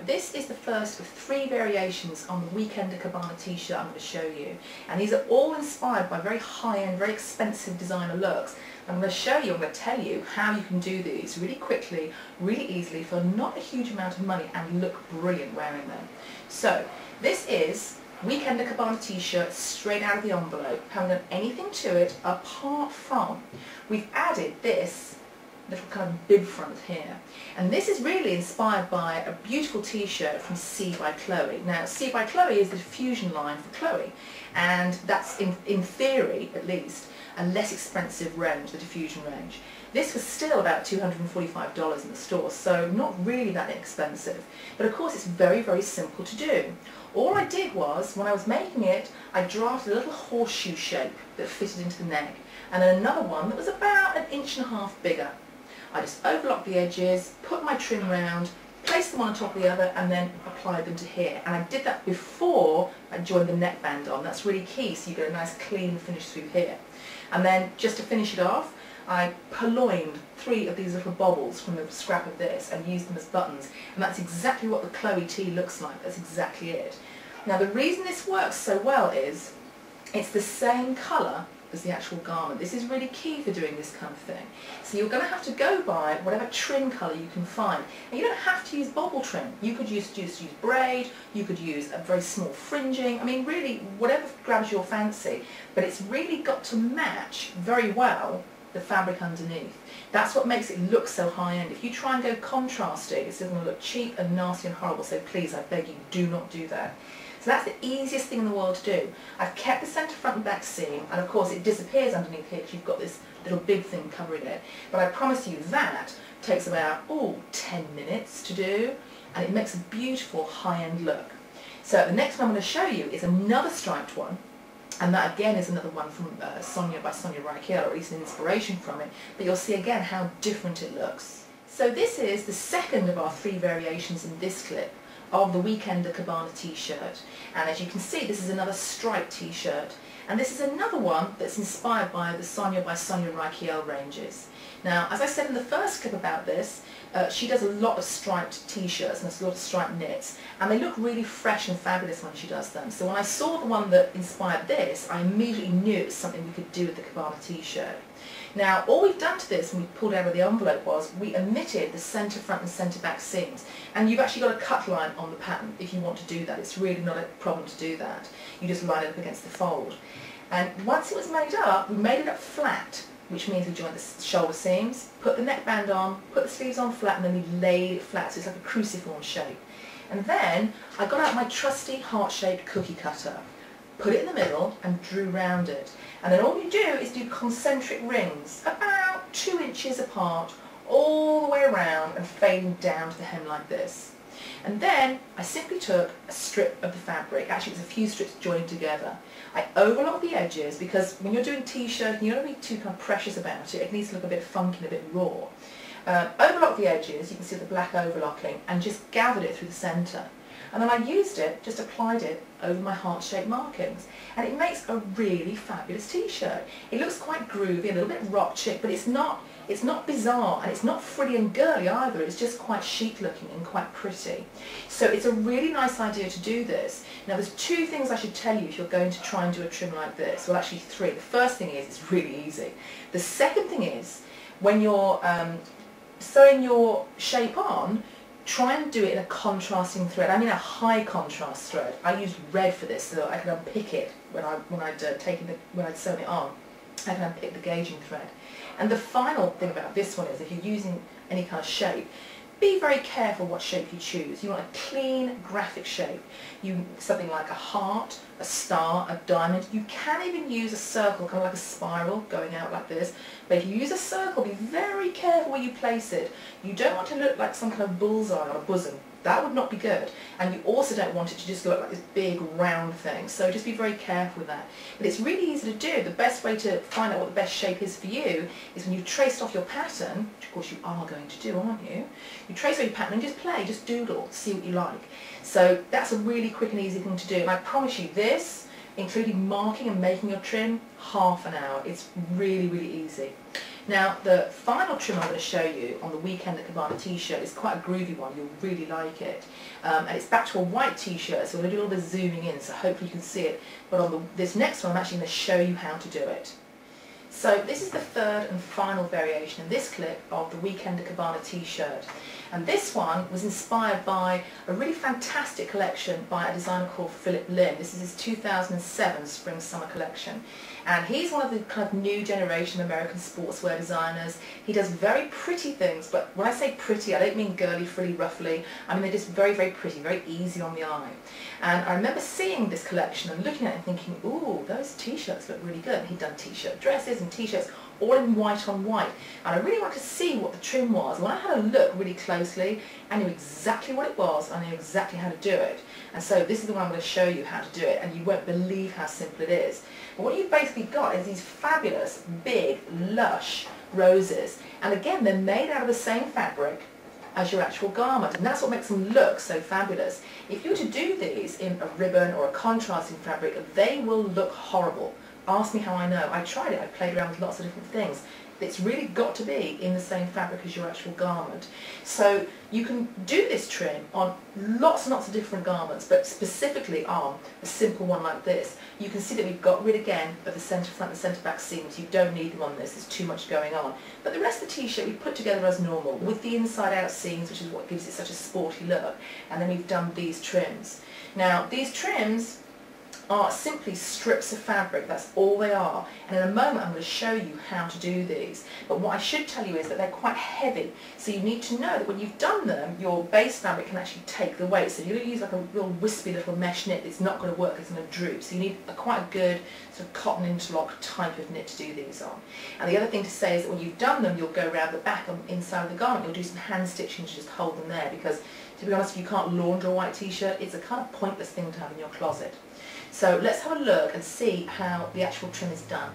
this is the first of 3 variations on the Weekender Cabana t-shirt I'm going to show you. And these are all inspired by very high-end, very expensive designer looks. I'm going to show you, I'm going to tell you how you can do these really quickly, really easily for not a huge amount of money and look brilliant wearing them. So this is Weekender Cabana t-shirt straight out of the envelope. Haven't done anything to it apart from we've added this little kind of bib front here, and this is really inspired by a beautiful t-shirt from C by Chloe. Now C by Chloe is the diffusion line for Chloe, and that's in theory at least a less expensive range, the diffusion range. This was still about $245 in the store, so not really that expensive, but of course it's very, very simple to do. All I did was, when I was making it, I drafted a little horseshoe shape that fitted into the neck, and then another one that was about 1.5 inches bigger. I just overlocked the edges, put my trim round, placed them on top of the other, and then applied them to here. And I did that before I joined the neckband on. That's really key, so you get a nice clean finish through here. And then just to finish it off, I purloined 3 of these little bobbles from the scrap of this and used them as buttons. And that's exactly what the Chloe tee looks like. That's exactly it. Now the reason this works so well is it's the same colour as the actual garment. This is really key for doing this kind of thing. So you're going to have to go by whatever trim colour you can find. And you don't have to use bobble trim. You could just use braid, you could use a very small fringing, I mean really whatever grabs your fancy, but it's really got to match very well the fabric underneath. That's what makes it look so high-end. If you try and go contrasting, it's going to look cheap and nasty and horrible, so please, I beg you, do not do that. So that's the easiest thing in the world to do. I've kept the centre front and back seam, and of course it disappears underneath here because you've got this little big thing covering it. But I promise you that takes about 10 minutes to do, and it makes a beautiful high-end look. So the next one I'm going to show you is another striped one, and that again is another one from Sonia by Sonia Reichel, or at least an inspiration from it, but you'll see again how different it looks. So this is the second of our 3 variations in this clip of the Weekender Cabana t-shirt, and as you can see this is another striped t-shirt, and this is another one that's inspired by the Sonia by Sonia Reichel ranges. Now as I said in the first clip about this, she does a lot of striped t-shirts and a lot of striped knits, and they look really fresh and fabulous when she does them. So when I saw the one that inspired this, I immediately knew it was something we could do with the Cabana t-shirt. Now all we've done to this when we pulled out of the envelope was we omitted the centre front and centre back seams, and you've actually got a cut line on the pattern if you want to do that. It's really not a problem to do that. You just line it up against the fold. And once it was made up, we made it up flat, which means we joined the shoulder seams, put the neckband on, put the sleeves on flat, and then we laid it flat, so it's like a cruciform shape. And then I got out my trusty heart-shaped cookie cutter, put it in the middle and drew round it. And then all you do is do concentric rings, about 2 inches apart, all the way around and fading down to the hem like this. And then I simply took a strip of the fabric, actually it's a few strips joined together. I overlocked the edges because when you're doing t-shirt you don't want to be too kind of precious about it, it needs to look a bit funky and a bit raw. Overlocked the edges, you can see the black overlocking, and just gathered it through the centre. And then I used it, just applied it over my heart-shaped markings, and it makes a really fabulous t-shirt. It looks quite groovy, a little bit rock chic, but it's not bizarre and it's not frilly and girly either. It's just quite chic looking and quite pretty. So it's a really nice idea to do this. Now there's 2 things I should tell you if you're going to try and do a trim like this. Well, actually 3. The first thing is it's really easy. The second thing is when you're sewing your shape on, try and do it in a contrasting thread. I mean a high contrast thread. I used red for this so I could unpick it when I'd sewn it on. I can unpick the gauging thread. And the final thing about this one is if you're using any kind of shape, be very careful what shape you choose. You want a clean graphic shape. Something like a heart, a star, a diamond. You can even use a circle, kind of like a spiral going out like this. But if you use a circle, be very careful where you place it. You don't want to look like some kind of bullseye on a bosom. That would not be good. And you also don't want it to just look like this big round thing. So just be very careful with that. But it's really easy to do. The best way to find out what the best shape is for you is when you've traced off your pattern, which of course you are going to do, aren't you? You trace off your pattern and just play, just doodle, see what you like. So that's a really quick and easy thing to do. And I promise you this, including marking and making your trim, half an hour. It's really, really easy. Now the final trim I'm going to show you on the Weekender Cabana t-shirt is quite a groovy one, you'll really like it. And it's back to a white t-shirt, so we're going to do a little bit of zooming in, so hopefully you can see it. But on this next one I'm actually going to show you how to do it. So this is the third and final variation in this clip of the Weekender Cabana t-shirt. And this one was inspired by a really fantastic collection by a designer called Philip Lim. This is his 2007 Spring-Summer collection. And he's one of the kind of new generation of American sportswear designers. He does very pretty things, but when I say pretty, I don't mean girly, frilly, ruffly. I mean they're just very, very pretty, very easy on the eye. And I remember seeing this collection and looking at it and thinking, ooh, those t-shirts look really good. And he'd done t-shirt dresses and t-shirts all in white on white. And I really wanted to see what the trim was. When I had a look really closely, I knew exactly what it was, I knew exactly how to do it. And so this is the one I'm going to show you how to do it, and you won't believe how simple it is. But what you've basically got is these fabulous, big, lush roses. And again, they're made out of the same fabric as your actual garment, and that's what makes them look so fabulous. If you were to do these in a ribbon or a contrasting fabric, they will look horrible. Ask me how I know. I tried it, I played around with lots of different things. It's really got to be in the same fabric as your actual garment. So you can do this trim on lots and lots of different garments, but specifically on a simple one like this. You can see that we've got rid again of the centre front and centre back seams. You don't need them on this, there's too much going on. But the rest of the t-shirt we put together as normal with the inside out seams, which is what gives it such a sporty look. And then we've done these trims. Now these trims are simply strips of fabric, that's all they are. And in a moment I'm going to show you how to do these. But what I should tell you is that they're quite heavy, so you need to know that when you've done them, your base fabric can actually take the weight. So you're going to use like a real wispy little mesh knit, it's not going to work, it's going to droop. So you need quite a good sort of cotton interlock type of knit to do these on. And the other thing to say is that when you've done them, you'll go around the back and inside of the garment, you'll do some hand stitching to just hold them there, because to be honest, if you can't launder a white t-shirt, it's a kind of pointless thing to have in your closet. So let's have a look and see how the actual trim is done.